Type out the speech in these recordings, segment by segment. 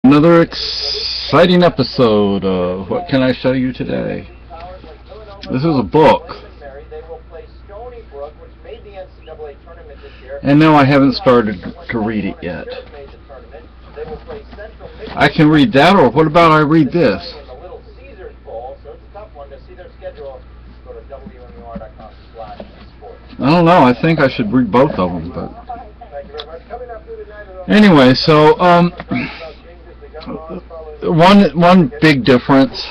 Another exciting episode of What Can I Show You Today? This is a book. And no, I haven't started to read it yet. I can read that, or what about I read this? I don't know, I think I should read both of them, but... Anyway, so, one big difference,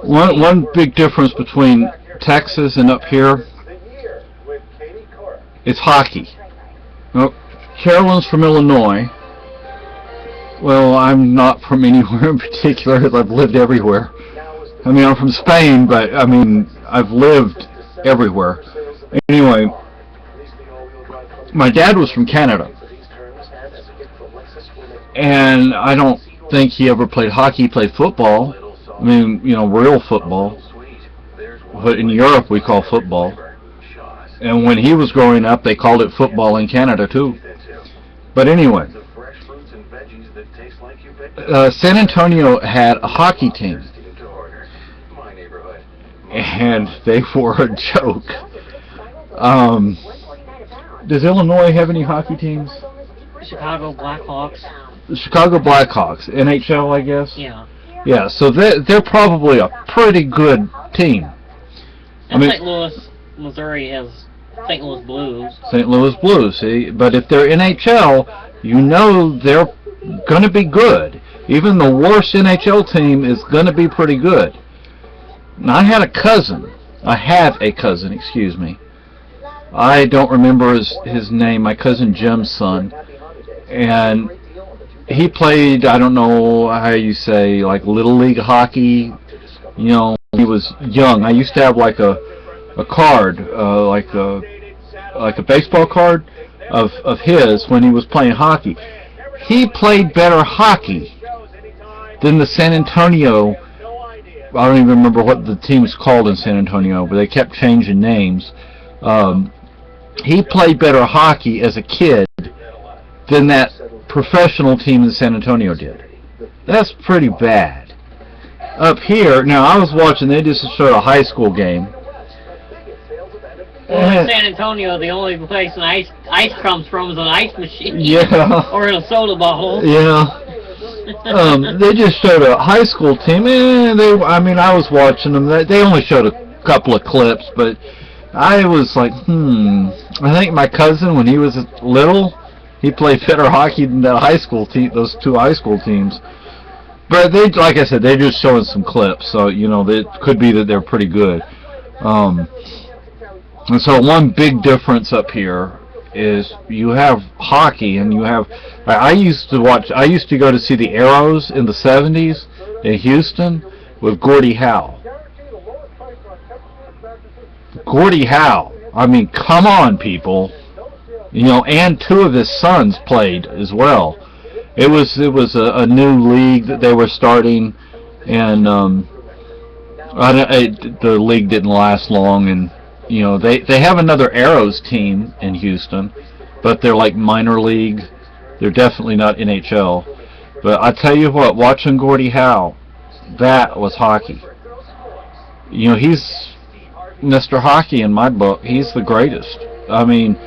one big difference between Texas and up here, it's hockey. Well, Carolyn's from Illinois. Well, I'm not from anywhere in particular, I've lived everywhere. I mean, I'm from Spain, but, I mean, I've lived everywhere. Anyway, my dad was from Canada. And I don't think he ever played hockey. He played football. I mean, you know, real football. What in Europe we call football. And when he was growing up, they called it football in Canada, too. But anyway, San Antonio had a hockey team. And they were a joke. Does Illinois have any hockey teams? Chicago Blackhawks. The Chicago Blackhawks, NHL, I guess? Yeah. Yeah, so they're probably a pretty good team. And St. Louis, Missouri has St. Louis Blues. St. Louis Blues, see? But if they're NHL, you know they're going to be good. Even the worst NHL team is going to be pretty good. And I have a cousin, excuse me. I don't remember his name, my cousin Jim's son. And he played, I don't know how you say, like Little League hockey. You know, he was young. I used to have like a card, like a baseball card of his when he was playing hockey. He played better hockey than the San Antonio. I don't even remember what the team is called in San Antonio, but they kept changing names. He played better hockey as a kid than that professional team in San Antonio did. That's pretty bad. Up here, now I was watching, they just showed a high school game. Well, in San Antonio, the only place an ice comes from is an ice machine. Yeah. Or in a soda bottle. Yeah. They just showed a high school team, and I was watching them. They only showed a couple of clips, but I was like, I think my cousin, when he was little, he played better hockey than that high school team, those two high school teams. But they, like I said, they're just showing some clips, so you know, it could be that they're pretty good. And so one big difference up here is you have hockey, and you have. I used to go to see the Arrows in the '70s in Houston with Gordie Howe. Gordie Howe. I mean, come on, people. You know, and two of his sons played as well. It was a new league that they were starting, and the league didn't last long, and you know they have another Arrows team in Houston, but they're like minor league. They're definitely not NHL. But I tell you what, watching Gordie Howe, that was hockey. You know, he's Mr. Hockey in my book. He's the greatest. I mean,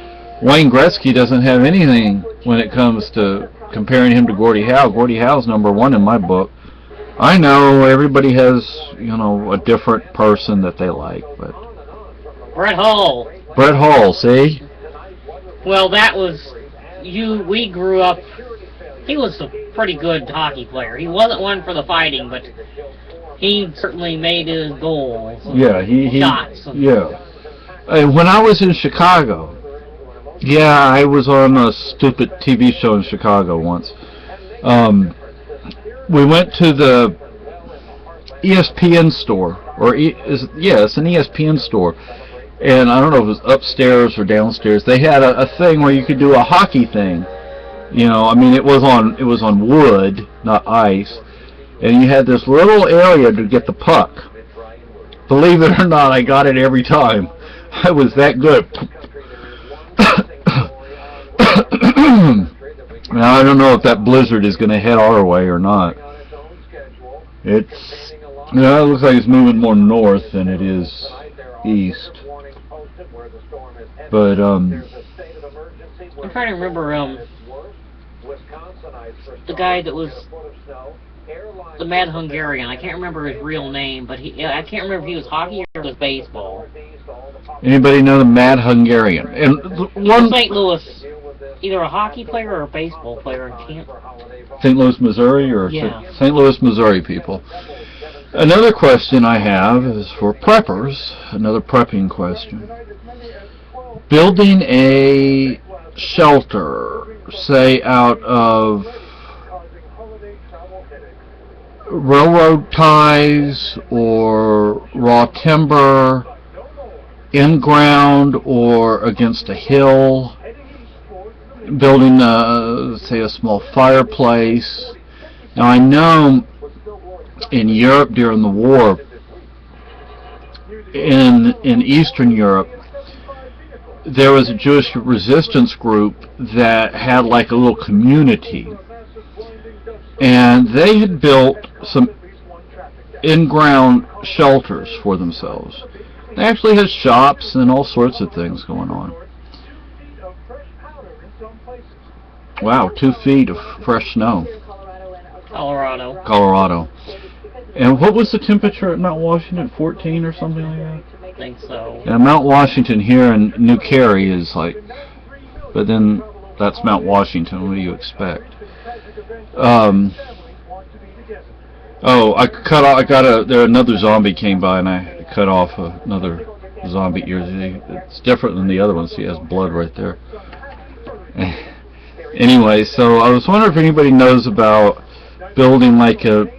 Wayne Gretzky doesn't have anything when it comes to comparing him to Gordie Howe. Gordie Howe's #1 in my book. I know everybody has, you know, a different person that they like, but... Brett Hull. Brett Hull, see? Well, that was... we grew up... He was a pretty good hockey player. He wasn't one for the fighting, but he certainly made his goals. Yeah, shots. Yeah. When I was in Chicago... Yeah, I was on a stupid TV show in Chicago once. We went to the ESPN store, it's an ESPN store, and I don't know if it was upstairs or downstairs. They had a thing where you could do a hockey thing. You know, I mean, it was on wood, not ice, and you had this little area to get the puck. Believe it or not, I got it every time. I was that good. Now I don't know if that blizzard is going to head our way or not. It looks like it's moving more north than it is east. But I'm trying to remember the guy that was the Mad Hungarian. I can't remember his real name, but I can't remember if he was hockey or was baseball. Anybody know the Mad Hungarian? And one St. Louis, either a hockey player or a baseball player in camp. St. Louis, Missouri, or Yeah. St. Louis, Missouri people. Another question I have is for preppers. Another prepping question. Building a shelter, say out of railroad ties or raw timber, in ground or against a hill, building say a small fireplace. Now I know in Europe during the war, in Eastern Europe, there was a Jewish resistance group that had like a little community, and they had built some in-ground shelters for themselves. They actually had shops and all sorts of things going on. Wow, 2 feet of fresh snow. Colorado. And what was the temperature at Mount Washington? 14 or something like that? I think so. Yeah, Mount Washington here in New Cary is like, but then that's Mount Washington. What do you expect? Oh, another zombie came by and I cut off another zombie ear. It's different than the other one. See, it has blood right there. Anyway, so I was wondering if anybody knows about building like an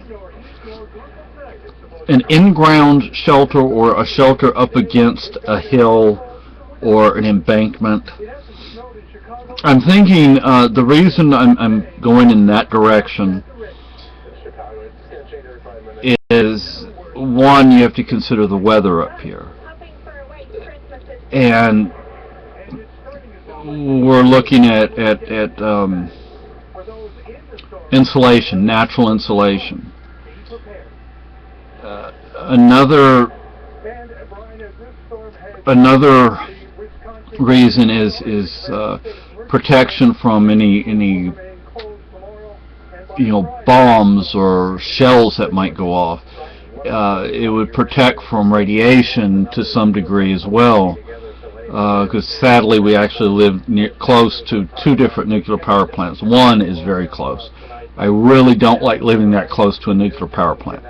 in-ground shelter or a shelter up against a hill or an embankment. I'm thinking the reason I'm going in that direction is, one, you have to consider the weather up here. And we're looking at insulation, natural insulation. Another reason is protection from any bombs or shells that might go off. It would protect from radiation to some degree as well, because sadly we actually live close to 2 different nuclear power plants. One is very close. I really don't like living that close to a nuclear power plant.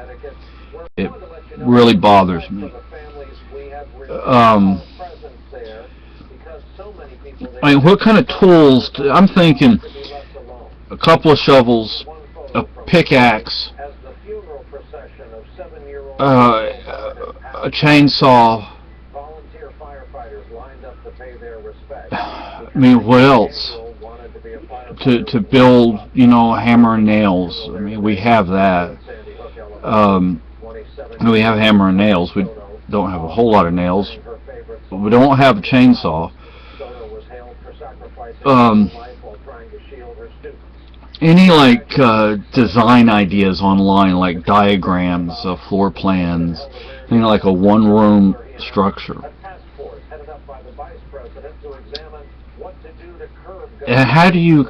It really bothers me. I mean, what kind of tools? I'm thinking a couple of shovels, a pickaxe, a chainsaw. I mean, what else? To build, hammer and nails. I mean, we have that. We have hammer and nails. We don't have a whole lot of nails. We don't have a chainsaw. Any design ideas online, like diagrams, floor plans, like a one-room structure. And how do you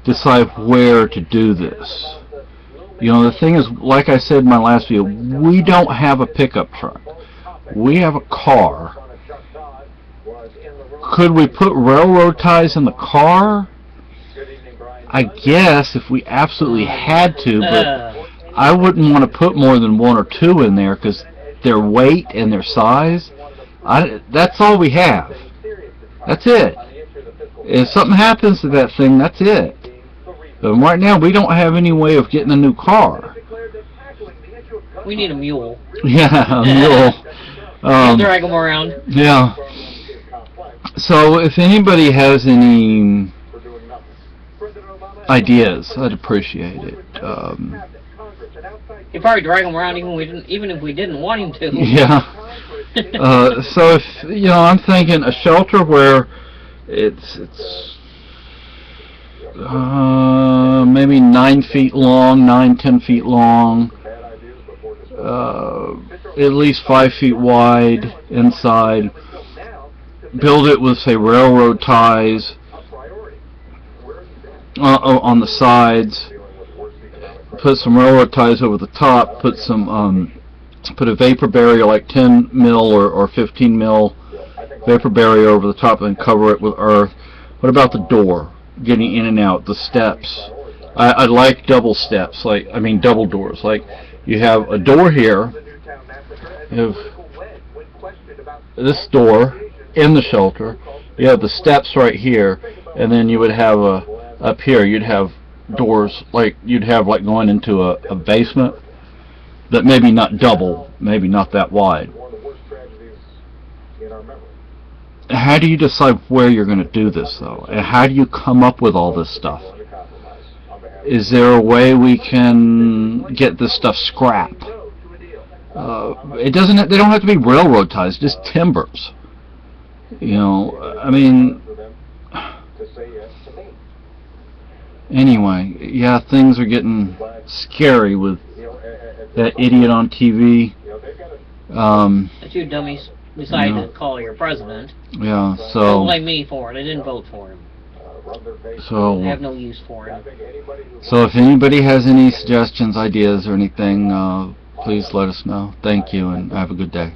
decide where to do this? The thing is, like I said in my last video, we don't have a pickup truck. We have a car. Could we put railroad ties in the car? I guess if we absolutely had to, but I wouldn't want to put more than 1 or 2 in there because their weight and their size. That's all we have. That's it. If something happens to that thing, that's it. But right now, we don't have any way of getting a new car. We need a mule. Yeah, a mule. Drag them around. Yeah. So, if anybody has any ideas, I'd appreciate it. You'd probably drag him around even if we didn't want him to. Yeah. So if I'm thinking a shelter where it's maybe 9 feet long, 10 feet long, at least 5 feet wide inside. Build it with, say, railroad ties on the sides. Put some railroad ties over the top. Put a vapor barrier, like 10 mil or 15 mil vapor barrier over the top, and cover it with earth. What about the door? Getting in and out, the steps. I like double steps, double doors. Like, you have a door here, you have this door in the shelter, you have the steps right here, and then you would have up here, you'd have doors, like going into a basement, that maybe not double, maybe not that wide. How do you decide where you're going to do this, though? And how do you come up with all this stuff? Is there a way we can get this stuff scrapped? They don't have to be railroad ties, just timbers. Anyway, yeah, things are getting scary with that idiot on TV. That you dummies decided to call your president. Yeah, so... Don't blame me for it. I didn't vote for him. So... I have no use for him. So if anybody has any suggestions, ideas, or anything, please let us know. Thank you, and have a good day.